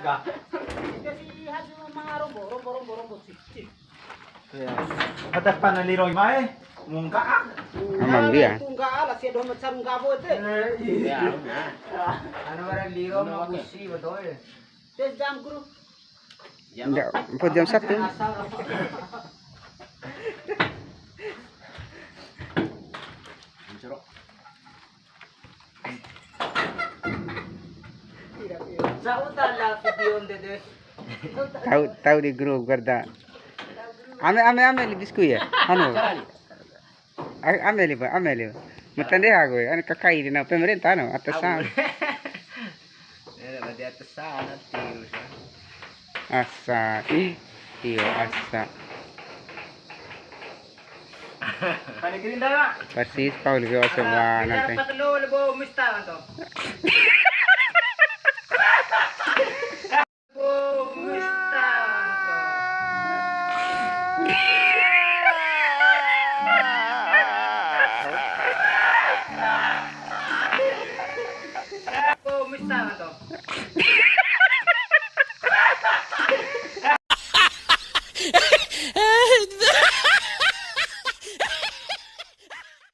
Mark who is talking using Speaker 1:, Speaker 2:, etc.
Speaker 1: naga.
Speaker 2: Kasi haji mga rombo, sik.
Speaker 1: Atas pa na liroy mae. Mungka.
Speaker 3: Amang dia.
Speaker 2: Kung gaala siya doon sa mga gabo ito.
Speaker 4: Ano ba ang liro mo kusi betul?
Speaker 2: Tes jam guru.
Speaker 3: Enggak, po jam 1.
Speaker 2: Asal.
Speaker 4: Sa utan la video dede.
Speaker 3: Tahu di grup kerja. Ame libis ku ya. Anu. Ame liba. Matande ako eh. Ano kakai din na pemerintah no atasan.
Speaker 4: Di atas sana tiyo siya.
Speaker 3: Asa. Iyo asa.
Speaker 1: Panigirin na.
Speaker 3: Persis Paul ko sa mga natin.
Speaker 4: Patlo lebo mista to. Mista to.